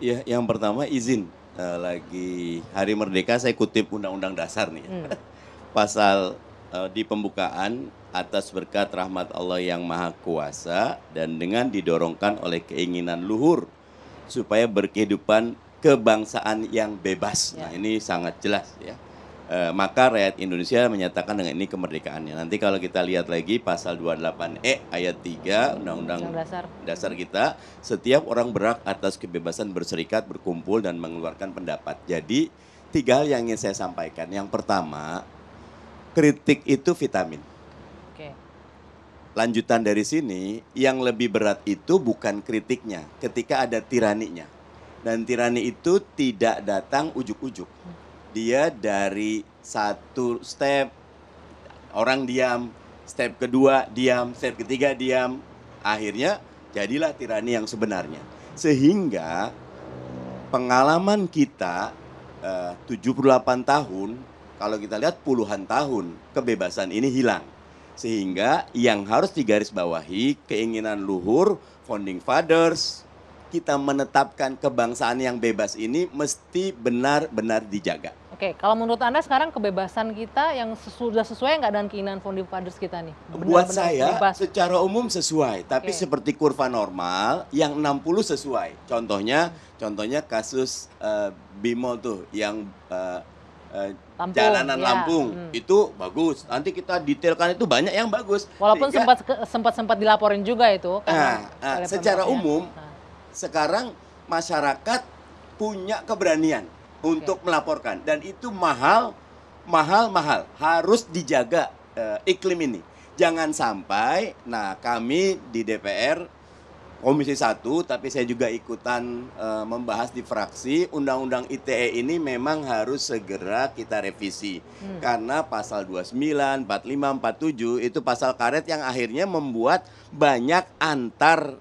Ya, yang pertama izin, lagi Hari Merdeka saya kutip Undang-Undang Dasar nih Hmm. ya. Pasal, di pembukaan, atas berkat rahmat Allah yang Maha Kuasa dan dengan didorongkan oleh keinginan luhur supaya berkehidupan kebangsaan yang bebas. Nah, Ya. ini sangat jelas ya. Maka rakyat Indonesia menyatakan dengan ini kemerdekaannya. Nanti kalau kita lihat lagi pasal 28E ayat 3 Undang-Undang Undang Dasar. Dasar kita, setiap orang berhak atas kebebasan berserikat, berkumpul, dan mengeluarkan pendapat. Jadi, tiga hal yang ingin saya sampaikan. Yang pertama, kritik itu vitamin. Oke. Lanjutan dari sini, yang lebih berat itu bukan kritiknya, ketika ada tiraninya. Dan tirani itu tidak datang ujuk-ujuk. Dia dari satu step, orang diam, step kedua diam, step ketiga diam. Akhirnya jadilah tirani yang sebenarnya. Sehingga pengalaman kita 78 tahun, kalau kita lihat puluhan tahun, kebebasan ini hilang. Sehingga yang harus digarisbawahi, keinginan luhur, founding fathers, kita menetapkan kebangsaan yang bebas ini mesti benar-benar dijaga. Oke, kalau menurut Anda sekarang kebebasan kita yang sudah sesuai nggak dengan keinginan founding fathers kita nih? Buat Benar-benar saya bebas. secara umum sesuai, tapi Oke. seperti kurva normal yang 60 sesuai. Contohnya kasus Bimo tuh yang Lampung, jalanan ya. Lampung itu bagus. Nanti kita detailkan itu banyak yang bagus. Walaupun Sehingga, sempat dilaporin juga itu karena oleh secara Pemprov, ya. umum sekarang masyarakat punya keberanian untuk melaporkan dan itu mahal harus dijaga iklim ini. Jangan sampai, nah kami di DPR Komisi 1, tapi saya juga ikutan membahas di fraksi, Undang-Undang ITE ini memang harus segera kita revisi. Karena pasal 29, 45, 47 itu pasal karet yang akhirnya membuat banyak antar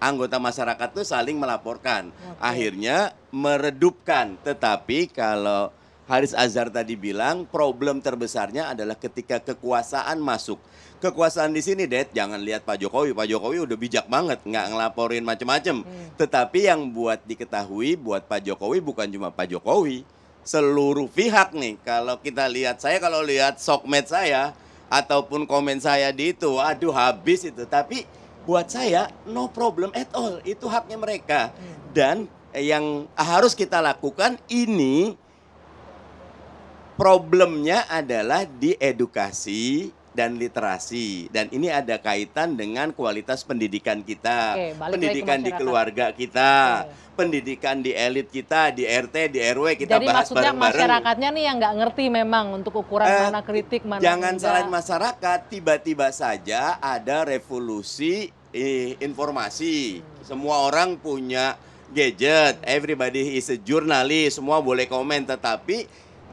anggota masyarakat itu saling melaporkan. Akhirnya meredupkan, tetapi kalau Haris Azhar tadi bilang problem terbesarnya adalah ketika kekuasaan masuk. Kekuasaan di sini, Det, jangan lihat Pak Jokowi. Pak Jokowi udah bijak banget, nggak ngelaporin macem-macem. Tetapi yang buat diketahui, buat Pak Jokowi bukan cuma Pak Jokowi. Seluruh pihak nih, kalau kita lihat, saya kalau lihat sokmed saya, ataupun komen saya di itu, aduh habis itu. Tapi buat saya, no problem at all. Itu haknya mereka. Dan yang harus kita lakukan ini, problemnya adalah di edukasi dan literasi. Dan ini ada kaitan dengan kualitas pendidikan kita. Oke, balik Pendidikan lagi ke di masyarakat. keluarga kita. Pendidikan di elit kita, di RT, di RW, kita Jadi bahas maksudnya bareng-bareng. masyarakatnya nih yang nggak ngerti memang untuk ukuran mana kritik, mana Jangan enggak. salahin masyarakat, tiba-tiba saja ada revolusi informasi. Semua orang punya gadget, everybody is a journalist, semua boleh komen, tetapi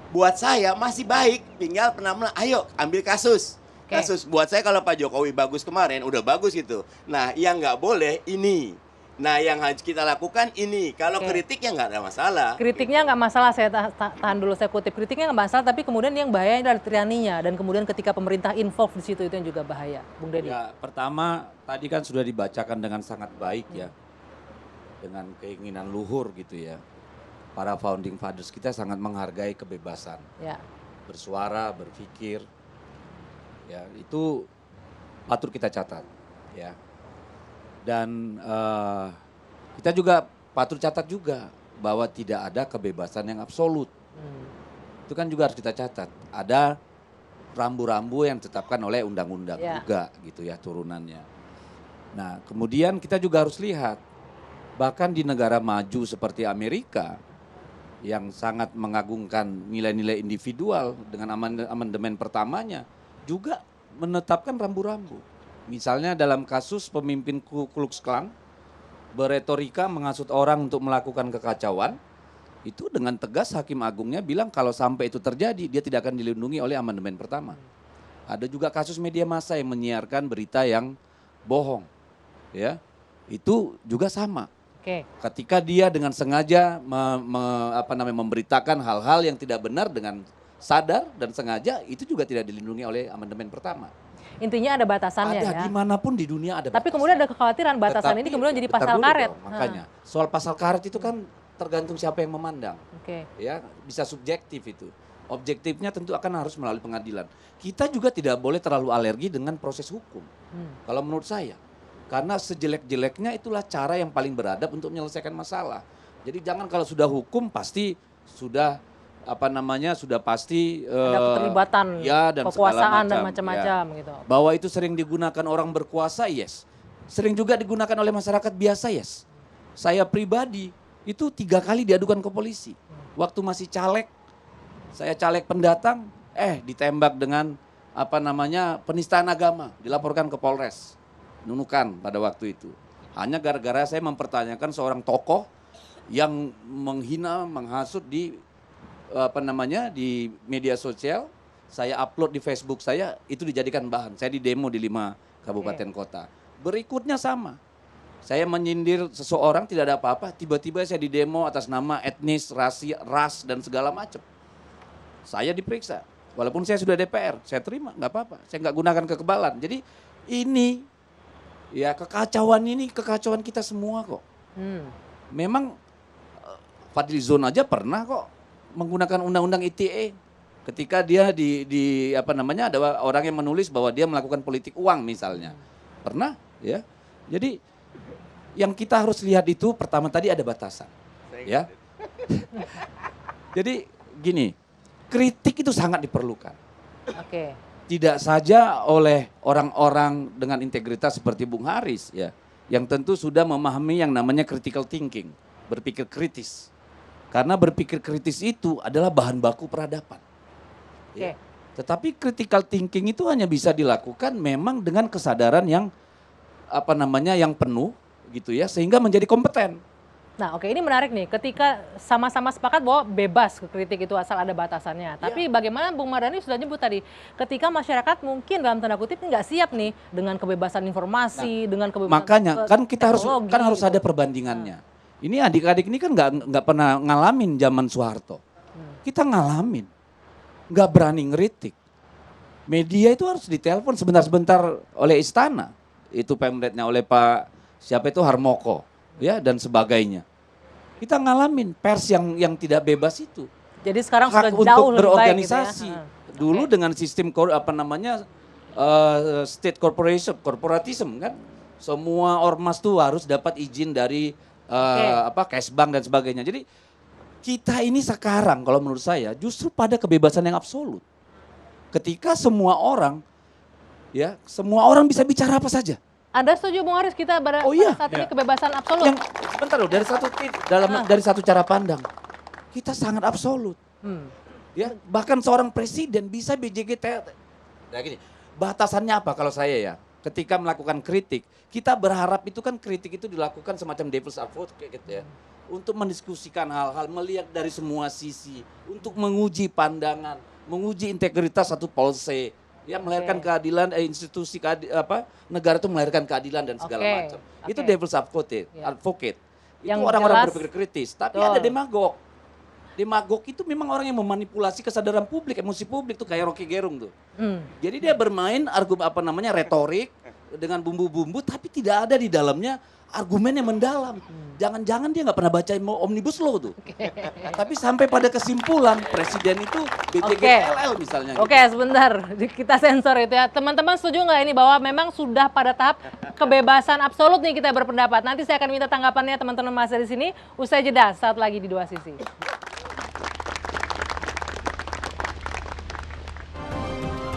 buat saya masih baik, tinggal pernah ayo ambil kasus. Kasus buat saya kalau Pak Jokowi bagus kemarin, udah bagus gitu. Nah, yang nggak boleh ini. Nah, yang harus kita lakukan ini. Kalau kritiknya nggak ada masalah. Kritiknya nggak masalah, saya tahan dulu, saya kutip. Kritiknya nggak masalah, tapi kemudian yang bahaya adalah tiraninya. Dan kemudian ketika pemerintah involve di situ, itu yang juga bahaya. Bung Deddy. Ya, pertama tadi kan sudah dibacakan dengan sangat baik ya. Dengan keinginan luhur gitu ya. Para founding fathers kita sangat menghargai kebebasan. Ya. Bersuara, berpikir. Ya, itu patut kita catat ya. Dan kita juga patut catat juga bahwa tidak ada kebebasan yang absolut. Itu kan juga harus kita catat. Ada rambu-rambu yang ditetapkan oleh undang-undang juga gitu ya turunannya. Nah, kemudian kita juga harus lihat bahkan di negara maju seperti Amerika yang sangat mengagungkan nilai-nilai individual dengan amandemen pertamanya juga menetapkan rambu-rambu. Misalnya dalam kasus pemimpin Ku Klux Klan beretorika menghasut orang untuk melakukan kekacauan, itu dengan tegas hakim agungnya bilang kalau sampai itu terjadi dia tidak akan dilindungi oleh amandemen pertama. Ada juga kasus media massa yang menyiarkan berita yang bohong. Ya. Itu juga sama. Ketika dia dengan sengaja memberitakan hal-hal yang tidak benar dengan sadar dan sengaja, itu juga tidak dilindungi oleh amandemen pertama. Intinya ada batasannya ya. Ada dimanapun di dunia ada batasan. Tapi kemudian ada kekhawatiran batasan ini kemudian jadi pasal karet. Makanya soal pasal karet itu kan tergantung siapa yang memandang. Oke. Ya, bisa subjektif itu. Objektifnya tentu akan harus melalui pengadilan. Kita juga tidak boleh terlalu alergi dengan proses hukum. Kalau menurut saya. Karena sejelek-jeleknya itulah cara yang paling beradab untuk menyelesaikan masalah. Jadi jangan kalau sudah hukum pasti sudah sudah pasti Ada keterlibatan, ya, dan segala kekuasaan dan macam, macam-macam gitu. bahwa itu sering digunakan orang berkuasa, yes. Sering juga digunakan oleh masyarakat biasa, yes. Saya pribadi itu 3 kali diadukan ke polisi. Waktu masih caleg, saya caleg pendatang, ditembak dengan penistaan agama, dilaporkan ke Polres Nunukan pada waktu itu. Hanya gara-gara saya mempertanyakan seorang tokoh yang menghina, menghasut di di media sosial. Saya upload di Facebook saya, itu dijadikan bahan. Saya didemo di 5 kabupaten kota. Berikutnya sama. Saya menyindir seseorang tidak ada apa-apa, tiba-tiba saya didemo atas nama etnis, ras dan segala macam. Saya diperiksa. Walaupun saya sudah DPR, saya terima, nggak apa-apa. Saya nggak gunakan kekebalan. Jadi ini ya kekacauan kita semua kok. Memang Fadlizon aja pernah kok menggunakan undang-undang ITE ketika dia ada orang yang menulis bahwa dia melakukan politik uang misalnya. Pernah ya. Jadi yang kita harus lihat itu pertama tadi ada batasan. Ya. Jadi gini, kritik itu sangat diperlukan. Oke. Tidak saja oleh orang-orang dengan integritas seperti Bung Haris ya, yang tentu sudah memahami yang namanya critical thinking, berpikir kritis. Karena berpikir kritis itu adalah bahan baku peradaban. Ya. Tetapi critical thinking itu hanya bisa dilakukan memang dengan kesadaran yang yang penuh gitu ya, sehingga menjadi kompeten. Nah, oke, ini menarik nih. Ketika sama-sama sepakat bahwa bebas kritik itu asal ada batasannya. Tapi bagaimana Bung Mardhani sudah nyebut tadi, ketika masyarakat mungkin dalam tanda kutip nggak siap nih dengan kebebasan informasi, dengan kebebasan makanya kan kita harus gitu. ada perbandingannya. Ini adik-adik ini kan nggak pernah ngalamin zaman Soeharto. Kita ngalamin, nggak berani ngeritik. Media itu harus ditelepon sebentar-sebentar oleh istana. Itu pemretnya oleh Pak siapa itu Harmoko. Ya dan sebagainya. Kita ngalamin pers yang tidak bebas itu. Jadi sekarang hak sudah untuk jauh lebih berorganisasi. baik gitu ya. Dulu dengan sistem state corporatism kan. Semua ormas tuh harus dapat izin dari Kesbang dan sebagainya. Jadi kita ini sekarang kalau menurut saya justru pada kebebasan yang absolut. Ketika semua orang bisa bicara apa saja. Anda setuju Bung Haris kita pada saat ini kebebasan absolut? Sebentar loh, dari satu cara pandang kita sangat absolut. Ya, bahkan seorang presiden bisa BJGT. Nah gini, batasannya apa kalau saya ya? Ketika melakukan kritik, kita berharap itu kan kritik itu dilakukan semacam devil's advocate gitu ya. Untuk mendiskusikan hal-hal, melihat dari semua sisi, untuk menguji pandangan, menguji integritas satu polisi. Ya melahirkan keadilan, institusi negara itu melahirkan keadilan dan segala macam. Itu devil's advocate. Itu orang-orang berpikir kritis. Tapi ada demagog. Demagog itu memang orang yang memanipulasi kesadaran publik, emosi publik tuh kayak Rocky Gerung tuh. Jadi dia bermain retorik dengan bumbu-bumbu, tapi tidak ada di dalamnya argumen yang mendalam. Jangan-jangan dia nggak pernah baca Omnibus Law tuh. Tapi sampai pada kesimpulan presiden itu BJGLL misalnya. Oke, sebentar. Kita sensor itu ya. Teman-teman setuju nggak ini bahwa memang sudah pada tahap kebebasan absolut nih kita berpendapat. Nanti saya akan minta tanggapannya teman-teman masih di sini. Usai jeda, saat lagi di Dua Sisi.